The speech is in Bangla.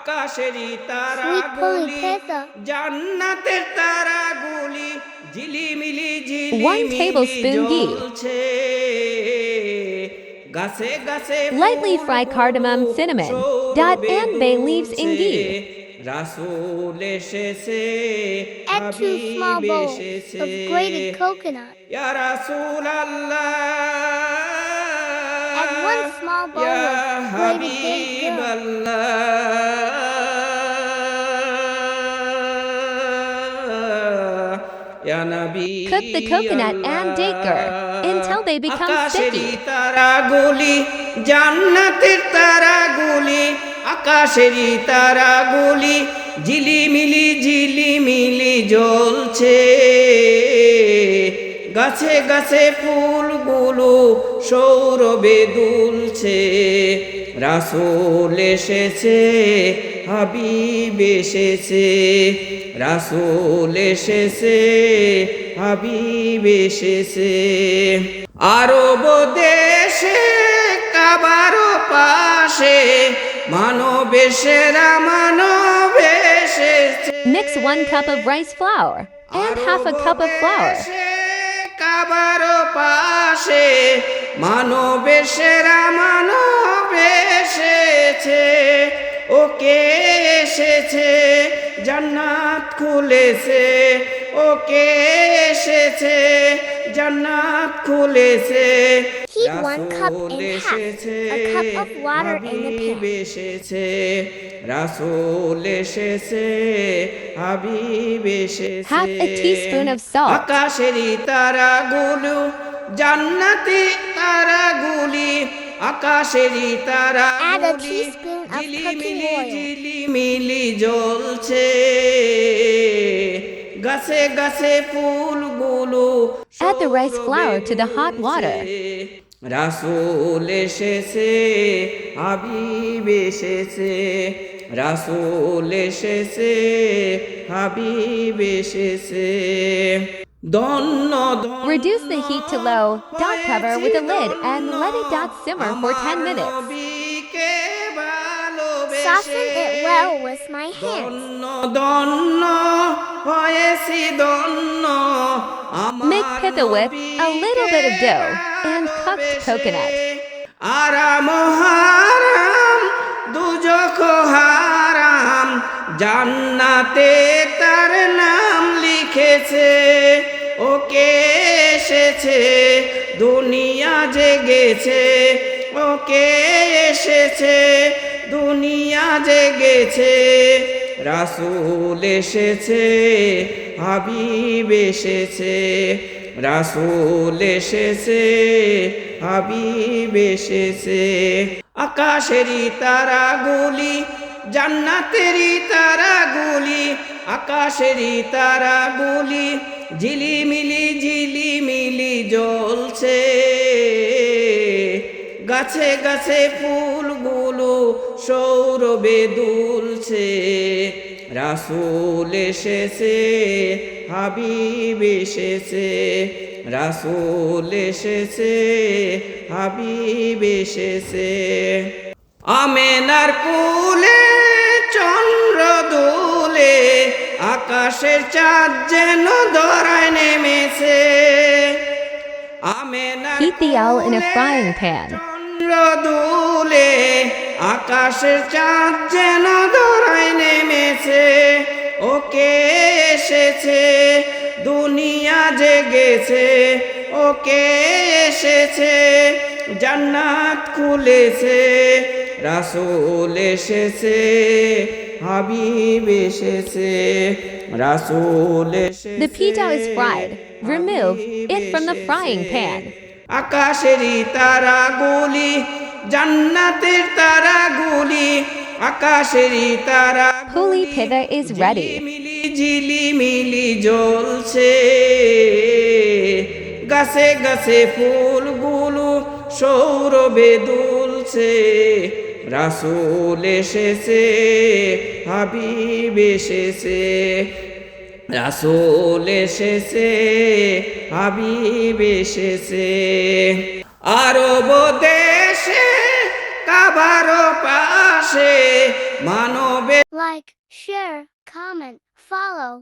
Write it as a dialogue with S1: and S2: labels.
S1: আকাশেরই তারাগুলি জান্নাতের তারাগুলি ঝিলিমিলি
S2: 1 tablespoon ghee.
S1: জ্বলছে গাছে গাছে
S2: Lightly fry cardamom, cinnamon, dot, and bay leaves in ghee.
S1: রাসূল এসেছে
S3: Add 2 small bowls of grated coconut.
S1: Yeah রাসূলাল্লাহ
S3: Add 1 small bowl
S1: yeah
S3: of grated date gum.
S1: হাবিবাল্লাহ ইয়া নবী
S2: Cook the coconut and date gur until they become
S1: আকাশেরই
S2: sticky.
S1: তারাগুলি জান্নাতের তারাগুলি আকাশেরই তারাগুলি ঝিলিমিলি জ্বলছে গাছে গাছে ফুলগুলো সৌরভে দুলছে রাসূল এসেছে হাবিব এসেছে রাসূল এসেছে হাবিব এসেছে আরব দেশে কাবার পাশে মানব সেরা মানব এসেছে
S2: Mix 1 cup of rice flour and half a cup of flour.
S1: কাবার পাশে মানব সেরা মানব এসেছে ওকে এসেছে জান্নাত খুলেছে ওকে এসেছে জান্নাত খুলেছে
S3: Heat 1 cup and half a cup of water in the pan.
S1: এসেছে রাসূল এসেছে হাবিব এসেছে
S2: Half a teaspoon of salt.
S1: আকাশেরই তারাগুলো জান্নাতি তারাগুলি আকাশেরই
S3: Add a
S1: তারাগুলি
S3: teaspoon of cooking oil.
S1: ঝিলিমিলি জ্বলছে গাছে গাছে ফুলগুলো
S2: Add the rice flour to the hot water.
S1: রাসূল এসেছে হাবিব এসেছে রাসূল এসেছে হাবিব এসেছে ধন্য
S2: Reduce the heat to low, dot cover with a lid, and let it dot simmer for 10 minutes.
S3: Soften it well with my hands.
S1: ধন্য হয়েছি ধন্য
S2: Make pitha with a little bit of dough and cooked coconut.
S1: আরাম হারাম দুজখ হারাম জান্নাতে তার নাম লিখেছে ওকে এসেছে দুনিয়া জেগেছে ওকে এসেছে দুনিয়া জেগেছে রাসূল এসেছে হাবিব এসেছে রাসূল এসেছে হাবিব এসেছে আকাশেরই তারাগুলি জান্নাতেরই তারাগুলি আকাশেরই তারাগুলি ঝিলিমিলি জ্বলছে গাছে গাছে ফুলগুলো সৌরভে দুলছে রাসূল এসেছে হাবিব এসেছে রাসূল এসেছে হাবিব এসেছে আমেনার কুলে চন্দ্র দুলে আকাশের চাঁদ যেন ধরায় নেমেছে আমেনার
S2: Heat the owl in a frying pan.
S1: চন্দ্র দুলে আকাশের চাঁদ যেন ধরায় নেমেছে ওকে এসেছে দুনিয়া জেগেছে ওকে এসেছে জান্নাত খুলেছে রাসূল এসেছে হাবিব এসেছে রাসূল এসেছে
S2: The pita is fried. Remove it from the frying pan.
S1: আকাশেরই তারাগুলি জান্নাতের তারাগুলি আকাশেরই তারা
S2: Puli pitha is ready.
S1: ঝিলিমিলি জ্বলছে গাছে গাছে ফুলগুলো সৌরভে দুলছে রাসূল এসেছে হাবিব এসেছে রাসূল এসেছে হাবিব এসেছে আরব দেশে কাবার আসে মানবে
S3: Like, share, comment, follow.